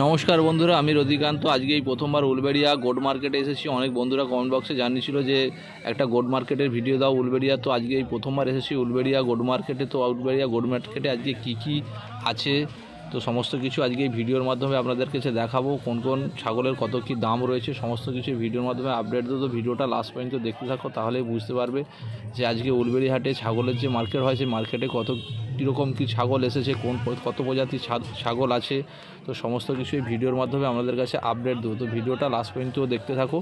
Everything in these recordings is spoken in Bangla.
নমস্কার বন্ধুরা, আমি রদিকান্ত। আজকে এই প্রথমবার উলবেড়িয়া গোট মার্কেটে এসেছি। অনেক বন্ধুরা কমেন্ট বক্সে জানিয়েছিল যে একটা গোট মার্কেটের ভিডিও দাও উলবেড়িয়া। তো আজকে এই প্রথমবার এসেছি উলবেড়িয়া গোট মার্কেটে। তো উলবেড়িয়া গোট মার্কেটে আজকে কি আছে তো সমস্ত কিছু আজকে এই ভিডিওর মাধ্যমে আপনাদের কাছে দেখাবো। কোন কোন ছাগলের কত কি দাম রয়েছে সমস্ত কিছু ভিডিওর মাধ্যমে আপডেট দেবো। ভিডিওটা লাস্ট পর্যন্ত দেখতে থাকো, তাহলেই বুঝতে পারবে যে আজকে উলবেড়িয়া হাটে ছাগলের যে মার্কেট হয় সেই মার্কেটে কীরকম কী ছাগল এসেছে, কত প্রজাতির ছাগল আছে। তো সমস্ত কিছু এই ভিডিওর মাধ্যমে আমাদের কাছে আপডেট দেবো। তো ভিডিওটা লাস্ট পর্যন্ত দেখতে থাকো।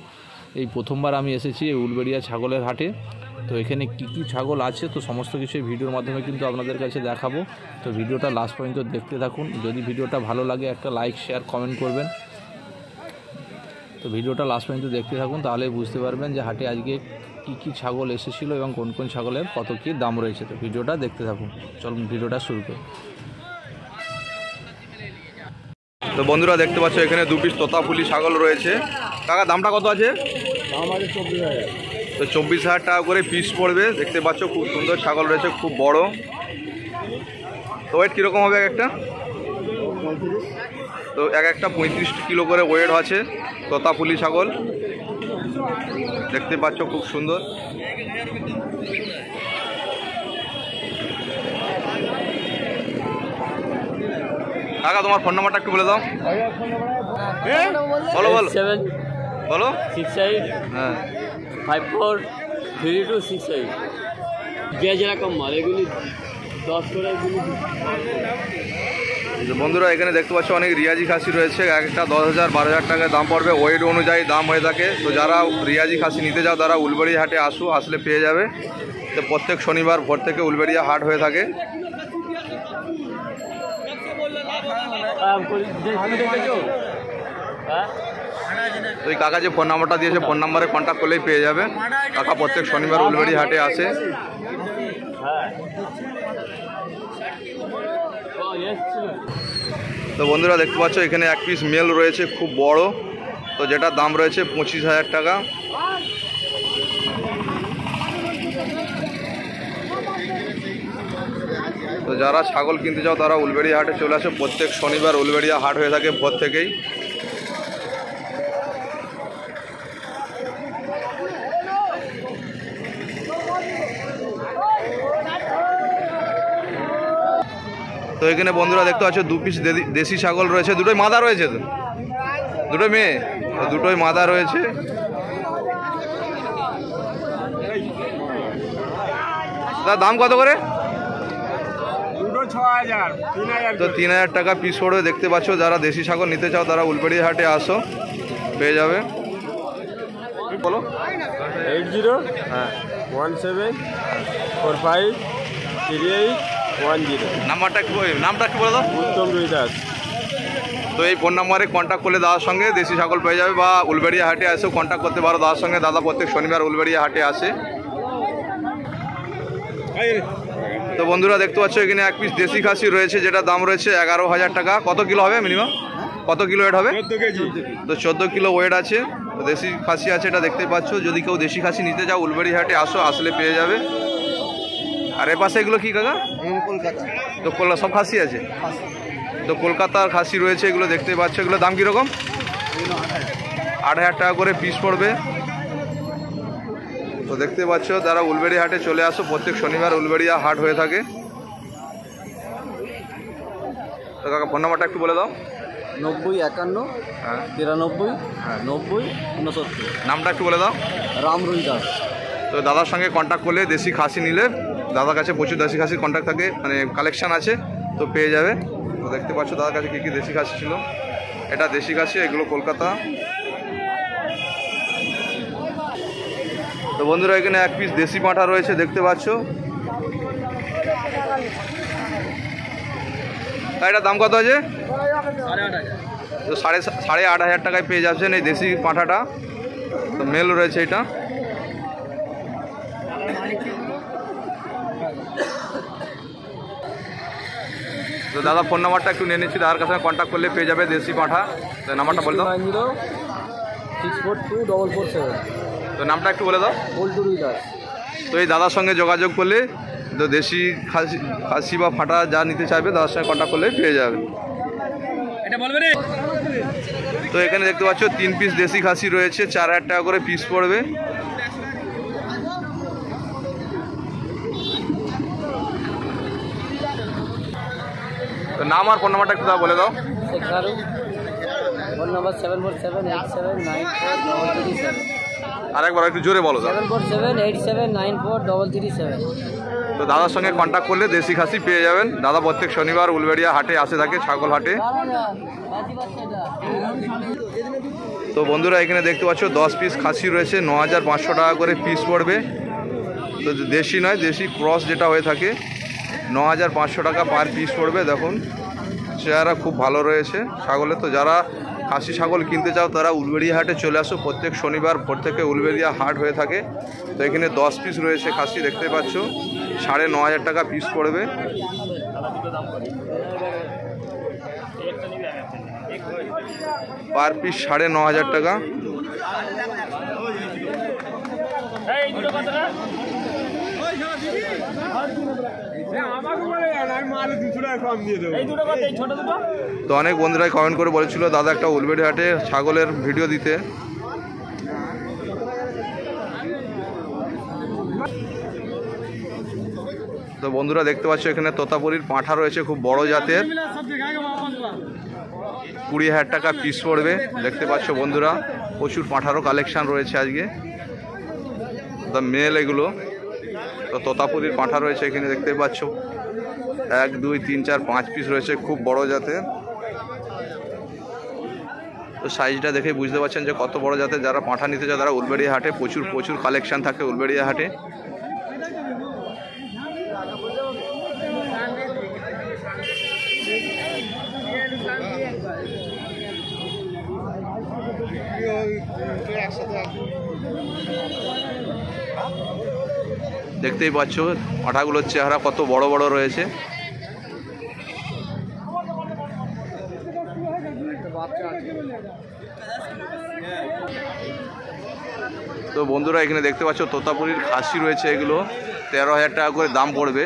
এই প্রথমবার আমি এসেছি এই উলবেড়িয়া ছাগলের হাটে। তো এখানে কী ছাগল আছে তো সমস্ত কিছু ভিডিওর মাধ্যমে কিন্তু আপনাদের কাছে দেখাবো। তো ভিডিওটা লাস্ট পর্যন্ত দেখতে থাকুন। যদি ভিডিওটা ভালো লাগে একটা লাইক শেয়ার কমেন্ট করবেন। তো ভিডিওটা লাস্ট পর্যন্ত দেখতে থাকুন, তাহলে বুঝতে পারবেন যে হাটে আজকে কী ছাগল এসেছিলো এবং কোন কোন ছাগলের কত কী দাম রয়েছে। তো ভিডিওটা দেখতে থাকুন, চলুন ভিডিওটা শুরু করি। তো বন্ধুরা দেখতে পাচ্ছ এখানে 2 পিস তোতাপুলি ছাগল রয়েছে। কাকা দামটা কত আছে? দাম আছে 24,000। তো 24,000 টাকা করে পিস পড়বে। দেখতে পাচ্ছ খুব সুন্দর ছাগল রয়েছে, খুব বড়। তো ওয়েট কীরকম হবে একটা? তো একটা 35 কিলো করে ওয়েট আছে তোতাপুলি ছাগল। দেখতে পাচ্ছ খুব সুন্দর। কাকা তোমার ফোন নাম্বারটা একটু বলে দাও। বলো বলো 7 বলো 68 হ্যাঁ 543268। যেটা কম মাল এগুলি 10 করে এগুলি। বন্ধুরা এখানে দেখতে পাচ্ছ অনেক রিয়াজি খাসি রয়েছে। একটা 10,000 12,000 টাকায় দাম পড়বে, ওয়েট অনুযায়ী দাম হয়ে থাকে। তো যারা রিয়াজি খাসি নিতে যাও তারা উলবেড়িয়া হাটে আসলে পেয়ে যাবে। তো প্রত্যেক শনিবার ভোর থেকে উলবেড়িয়া হাট হয়ে থাকে। তো এই কাকা যে ফোন নাম্বারটা দিয়েছে ফোন নাম্বারে কন্ট্যাক্ট করলেই পেয়ে যাবে। কাকা প্রত্যেক শনিবার উলবেড়িয়া হাটে আসে। তো বন্ধুরা দেখতে পাচ্ছ এখানে 1 পিস মেল রয়েছে খুব বড়। তো যেটার দাম রয়েছে 25,000 টাকা। তো যারা ছাগল কিনতে চাও তারা উলবেড়িয়া হাটে চলে আসে। প্রত্যেক শনিবার উলবেড়িয়া হাট হয়ে থাকে ভোর থেকেই। তো এখানে বন্ধুরা দেখতে পাচ্ছ 2 পিস দেশি ছাগল রয়েছে। দুটোই মাদা রয়েছে, তো দুটোই মেয়ে, দুটোই মাদা রয়েছে। তার দাম কত করে? তো 3,000 টাকা পিস পড়বে। দেখতে পাচ্ছ যারা দেশি ছাগল নিতে চাও তারা উলবেড়িয়া হাটে আসো, পেয়ে যাবে। বলো 80 হ্যাঁ 17453810। নাম্বারটা নামটা কি বলে দাও? উত্তম রুইদাস। তো এই ফোন নাম্বারে কন্ট্যাক্ট করলে দাদার সঙ্গে দেশি ছাগল পেয়ে যাবে, বা উলবেড়িয়া হাটে এসেও কন্ট্যাক্ট করতে পারো দাদার সঙ্গে। দাদা প্রত্যেক শনিবার উলবেড়িয়া হাটে আসে। তো বন্ধুরা দেখতে পাচ্ছ এখানে 1 পিস দেশি খাসি রয়েছে, যেটা দাম রয়েছে 11,000 টাকা। কত কিলো হবে মিনিমাম? কত কিলো ওয়েট হবে? 14 কেজি। তো 14 কিলো ওয়েট আছে। তো দেশি খাসি আছে, এটা দেখতে পাচ্ছ। যদি কেউ দেশি খাসি নিতে চাও উলবেড়িয়া হাটে আসলে পেয়ে যাবে। আর এ পাশে এগুলো কি কাকা? কলকাতা। তো সব খাসি আছে। তো কলকাতার খাসি রয়েছে, এগুলো দেখতে পাচ্ছ। এগুলো দাম কীরকম? 8,000 টাকা করে পিস পড়বে। তো দেখতে পাচ্ছ তারা উলবেড়িয়া হাটে চলে আসো। প্রত্যেক শনিবার উলবেড়িয়া হাট হয়ে থাকে। তো কাকা ফোন নাম্বারটা একটু বলে দাও। 90 51 হ্যাঁ 93 90 69। নামটা একটু বলে দাও। রাম রুইদাস। তো দাদার সঙ্গে কন্ট্যাক্ট করলে দেশি খাসি নিলে, দাদার কাছে প্রচুর দেশি খাসির কন্ট্যাক্ট থাকে, মানে কালেকশান আছে, তো পেয়ে যাবে। তো দেখতে পাচ্ছ দাদার কাছে কী দেশি খাসি ছিল। এটা দেশি খাসি, এগুলো কলকাতা। তো বন্ধুরা এখানে 1 পিস দেশি পাঁঠা রয়েছে, দেখতে পাচ্ছ। এটার দাম কত আছে? 8,500। তো 8,500 টাকায় পেয়ে যাচ্ছেন এই দেশি পাঁঠাটা। তো মেল রয়েছে এটা। তো দাদা ফোন নাম্বারটা একটু নিয়ে নিচ্ছি, দাদার কাছে কন্ট্যাক্ট করলে পেয়ে যাবে দেশি পাঁঠা। তো নাম্বারটা বলে দাও। 6424447। তো নামটা একটু বলে দাও। বল্টু রুইদাস। তো এই দাদার সঙ্গে যোগাযোগ করলে তো দেশি খাসি বা ফাটা যা নিতে চাইবে দাদার সঙ্গে কন্ট্যাক্ট করলে পেয়ে যাবে। এটা বলবে রে। তো এখানে দেখতে পাচ্ছ 3 পিস দেশি খাসি রয়েছে, 4000 টাকা করে পিস পড়বে। তো নাম আর ফোন নাম্বারটা একটু বলে দাও। Phone number 7478794337। আরেকবার একটু জোরে বলো দাও। 7478794337। তো দাদার সঙ্গে কন্ট্যাক্ট করলে দেশি খাসি পেয়ে যাবেন। দাদা প্রত্যেক শনিবার উলবেড়িয়া হাটে আসে থাকে, ছাগল হাটে। তো বন্ধুরা এখানে দেখতে পাচ্ছ 10 পিস খাসি রয়েছে, 9500 টাকা করে পিস পড়বে। তো দেশি নয়, দেশি ক্রস যেটা হয়ে থাকে, 9500 টাকা পার পিস পড়বে। দেখুন চেহারা খুব ভালো রয়েছে ছাগলে। তো যারা খাসি ছাগল কিনতে চাও তারা উলবেড়িয়া হাটে চলে আসো। প্রত্যেক শনিবার ভোর থেকে উলবেড়িয়া হাট হয়ে থাকে। তো এখানে 10 পিস রয়েছে খাসি, দেখতে পাচ্ছ 9500 টাকা পিস পড়বে। পার পিস 9500 টাকা। তো অনেক বন্ধুরাই কমেন্ট করে বলেছিল দাদা একটা উলবেড়িয়া হাটে ছাগলের ভিডিও দিতে। তো বন্ধুরা দেখতে পাচ্ছ এখানে তোতাপুরির পাঁঠা রয়েছে, খুব বড় জাতের, 20000 টাকা পিস পড়বে। দেখতে পাচ্ছ বন্ধুরা প্রচুর পাঁঠারও কালেকশন রয়েছে আজকে, মেল এগুলো। তো তোতাপুরির পাঁঠা রয়েছে এখানে দেখতে পাচ্ছ 1 2 3 4 5 পিস রয়েছে, খুব বড় জাতের। তো সাইজটা দেখে বুঝতে পারছেন যে কত বড় জাতের। যারা পাঁঠা নিতে চায় তারা উলবেড়িয়া হাটে, প্রচুর কালেকশন থাকে উলবেড়িয়া হাটে। দেখতেই পাচ্ছ পাঁঠাগুলোর চেহারা কত বড় বড় রয়েছে। তো বন্ধুরা এখানে দেখতে পাচ্ছ তোতাপুরির খাসি রয়েছে, এগুলো 13000 টাকা করে দাম পড়বে।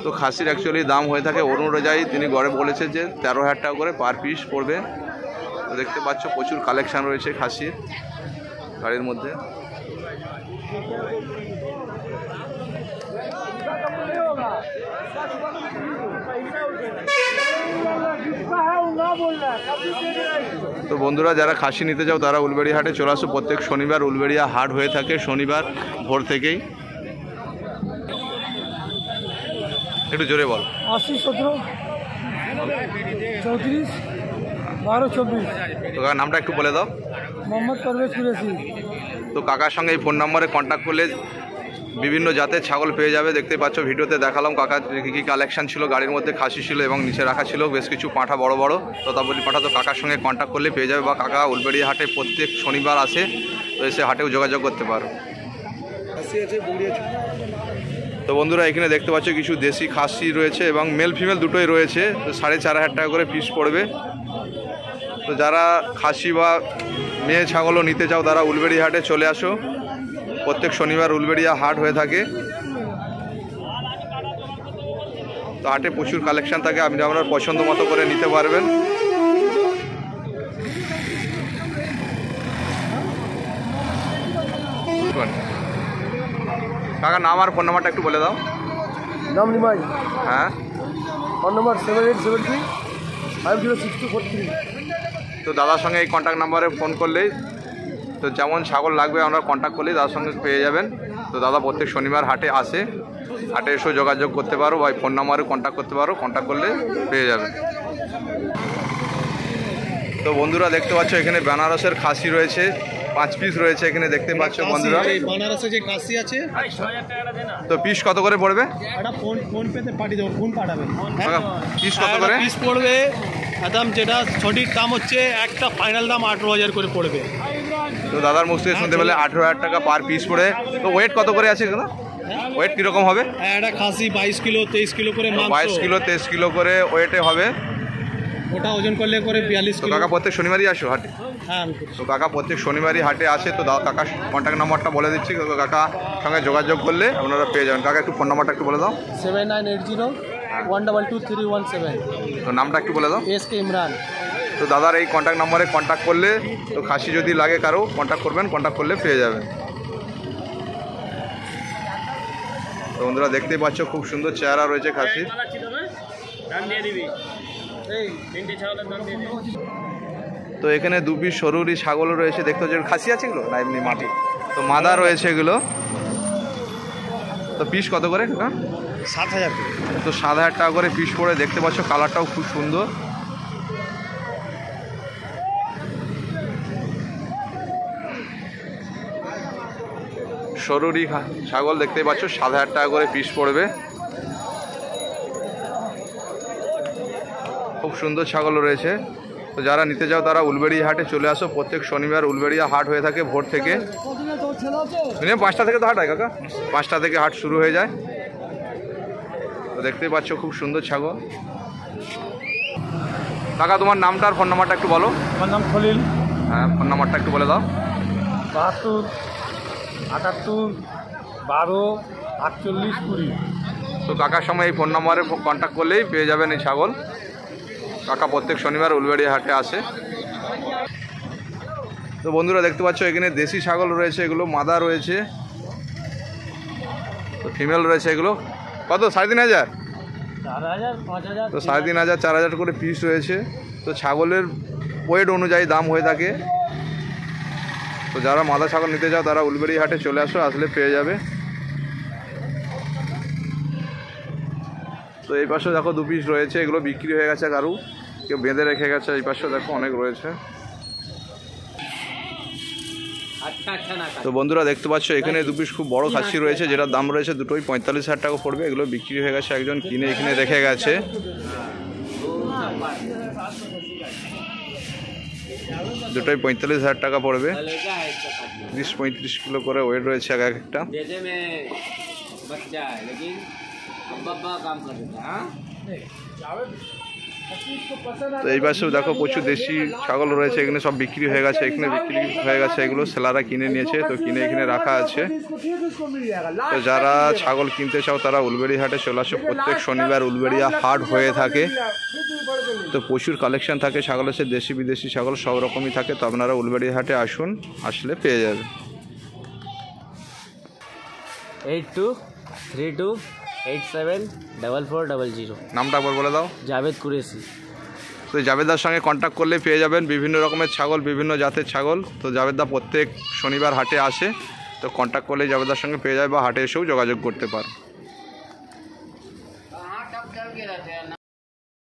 তো খাসির অ্যাকচুয়ালি দাম হয়ে থাকে অনুযায়ী, তিনি গড়ে বলেছে যে 13000 টাকা করে পার পিস পড়বে। তো দেখতে পাচ্ছ প্রচুর কালেকশন রয়েছে খাসির গাড়ির মধ্যে। তো বন্ধুরা যারা খাসি নিতে যাও তারা উলবেড়িয়া হাটে চলে আসো। প্রত্যেক শনিবার উলবেড়িয়া হাট হয়ে থাকে, শনিবার ভোর থেকেই। একটু জোরে বল। 80 17 34 12 24। তো কাকার নামটা একটু বলে দাও। মোহাম্মদ পারভেজ কুরেশি। তো কাকার সঙ্গে এই ফোন নম্বরে কন্ট্যাক্ট করলে বিভিন্ন জাতের ছাগল পেয়ে যাবে। দেখতে পাচ্ছ ভিডিওতে দেখালাম কাকার কী কালেকশন ছিল। গাড়ির মধ্যে খাসি ছিল এবং নিচে রাখা ছিল বেশ কিছু পাঁঠা, বড় বড় তোতাপুরি পাঁঠা। তো কাকার সঙ্গে কন্ট্যাক্ট করলে পেয়ে যাবে, বা কাকা উলবেড়িয়া হাটে প্রত্যেক শনিবার আসে, তো এসে হাটেও যোগাযোগ করতে পারো। তো বন্ধুরা এখানে দেখতে পাচ্ছ কিছু দেশি খাসি রয়েছে এবং মেল ফিমেল দুটোই রয়েছে। তো 4500 টাকা করে পিস পড়বে। তো যারা খাসি বা মেয়ে ছাগলও নিতে চাও তারা উলবেড়িয়া হাটে চলে আসো। প্রত্যেক শনিবার উলবেড়িয়া হাট হয়ে থাকে। তো হাটে প্রচুর কালেকশন থাকে, আপনি আপনার পছন্দ মতো করে নিতে পারবেন। কাকা নাম আর ফোন নাম্বারটা একটু বলে দাও। নাম নিমাই। হ্যাঁ, ফোন নম্বর 7873 506243। তো দাদার সঙ্গে এই কন্ট্যাক্ট নাম্বারে ফোন করলেই, তো যেমন ছাগল লাগবে আমরা কন্ট্যাক্ট করলেই দাদার সঙ্গে পেয়ে যাবেন। তো দাদা প্রত্যেক শনিবার হাটে আসে, হাটে এসেও যোগাযোগ করতে পারো বা ফোন নাম্বারে কন্ট্যাক্ট করতে পারো, কন্ট্যাক্ট করলে পেয়ে যাবেন। তো বন্ধুরা দেখতে পাচ্ছ এখানে বেনারসের খাসি রয়েছে, 5 পিস রয়েছে এখানে দেখতে পাচ্ছ বন্ধুরা। বানারসে যে কাশি আছে। তো পিস কত করে পড়বে? এটা ফোন পেতে পাঠিয়ে দেবো, ফোন পাঠাবেন। পিস কত করে? পিস পড়বে একদম, যেটা সঠিক দাম হচ্ছে একটা ফাইনাল দাম 18000 করে পড়বে। তো দাদার মুখ থেকে শুনতে পেলে 18000 টাকা পার পিস পড়ে। তো ওয়েট কত করে আছে এগুলো? ওয়েট কীরকম হবে? একটা খাসি 22 কিলো 23 কিলো করে মাংস। 22 কিলো 23 কিলো করে ওয়েটে হবে। ওটা ওজন করলে করে 42 তো কিলো। কাকা প্রত্যেক শনিবারই আসো হাটে? হ্যাঁ। তো কাকা প্রত্যেক শনিবারই হাটে আসে। তো কাকার কন্ট্যাক্ট নাম্বারটা বলে দিচ্ছি, কাকা সঙ্গে যোগাযোগ করলে আপনারা পেয়ে যাবেন। কাকা একটু ফোন নাম্বারটা একটু বলে দাও। 7980 122 3117। তো নামটা একটু বলে দাও। SK ইমরান। তো দাদার এই কন্ট্যাক্ট নম্বরে কন্ট্যাক্ট করলে, তো খাসি যদি লাগে কারো কন্ট্যাক্ট করবেন, কন্ট্যাক্ট করলে পেয়ে যাবেন। তো বন্ধুরা দেখতেই পাচ্ছ খুব সুন্দর চেহারা রয়েছে খাসির। তো এখানে 2 পিস সরুরি ছাগলও রয়েছে, দেখতে হচ্ছে খাসি আছে এগুলো না এমনি মাটি, তো মাদা রয়েছে এগুলো। তো পিস কত করে কাকা? 7,000। তো 7,000 টাকা করে পিস পড়ে, দেখতে পাচ্ছ কালারটাও খুব সুন্দর। সরুরি ছাগল দেখতেই পাচ্ছ 7,000 টাকা করে পিস পড়বে। খুব সুন্দর ছাগল রয়েছে। তো যারা নিতে চাও তারা উলবেড়িয়া হাটে চলে আসো। প্রত্যেক শনিবার উলবেড়িয়া হাট হয়ে থাকে ভোর থেকে, মিনিমাম 5টা থেকে তো হাট হয় কাকা, 5টা থেকে হাট শুরু হয়ে যায়। তো দেখতেই পাচ্ছ খুব সুন্দর ছাগল। কাকা তোমার নামটা আর ফোন নাম্বারটা একটু বলো। আমার নাম খলিল। হ্যাঁ, ফোন নাম্বারটা একটু বলে দাও। 72 78 12 48 20। তো কাকার সময় এই ফোন নাম্বারে কন্ট্যাক্ট করলেই পেয়ে যাবেন এই ছাগল। কাকা প্রত্যেক শনিবার উলবেড়িয়া হাটে আসে। তো বন্ধুরা দেখতে পাচ্ছ এখানে দেশি ছাগল রয়েছে, এগুলো মাদা রয়েছে, তো ফিমেল রয়েছে। এগুলো কত? 3,500? 4,000 5,000। তো 3,500 4,000 করে পিস রয়েছে। তো ছাগলের ওয়েট অনুযায়ী দাম হয়ে থাকে। তো যারা মাদা ছাগল নিতে চাও তারা উলবেড়িয়া হাটে চলে আসো, আসলে পেয়ে যাবে। তো এই পাশেও দেখো 2 পিস রয়েছে, এগুলো বিক্রি হয়ে গেছে, কারু কেউ বেঁধে রেখে গেছে। এই পাশেও দেখো অনেক রয়েছে। তো বন্ধুরা দেখতে পাচ্ছ এখানে 2 পিস খুব বড় খাসি রয়েছে, যেটার দাম রয়েছে দুটোই 45,000 টাকা পড়বে। এগুলো বিক্রি হয়ে গেছে, একজন কিনে এখানে রেখে গেছে। দুটোই 45,000 টাকা পড়বে। 30-35 কিলো করে ওয়েট রয়েছে এক একটা। তো এই পাশেও দেখো প্রচুর দেশি ছাগল রয়েছে, এখানে সব বিক্রি হয়ে গেছে। এখানে বিক্রি হয়ে গেছে, এগুলো সেলাররা কিনে নিয়েছে, তো কিনে এখানে রাখা আছে। তো যারা ছাগল কিনতে চাও তারা উলবেড়িয়া হাটে চলে আসো। প্রত্যেক শনিবার উলবেড়িয়া হাট হয়ে থাকে। তো প্রচুর কালেকশন থাকে ছাগলের, সে দেশি বিদেশি ছাগল সব রকমই থাকে। তো আপনারা উলবেড়িয়া হাটে আসুন, আসলে পেয়ে যাবেন। 8232874400। নামটা একবার বলে দাও। জাভেদ কুরেশি। তো জাভেদদার সঙ্গে কন্ট্যাক্ট করলে পেয়ে যাবেন বিভিন্ন রকমের ছাগল, বিভিন্ন জাতের ছাগল। তো জাভেদদা প্রত্যেক শনিবার হাটে আসে, তো কন্ট্যাক্ট করলে জাভেদদার সঙ্গে পেয়ে যাবে, বা হাটে এসেও যোগাযোগ করতে পার।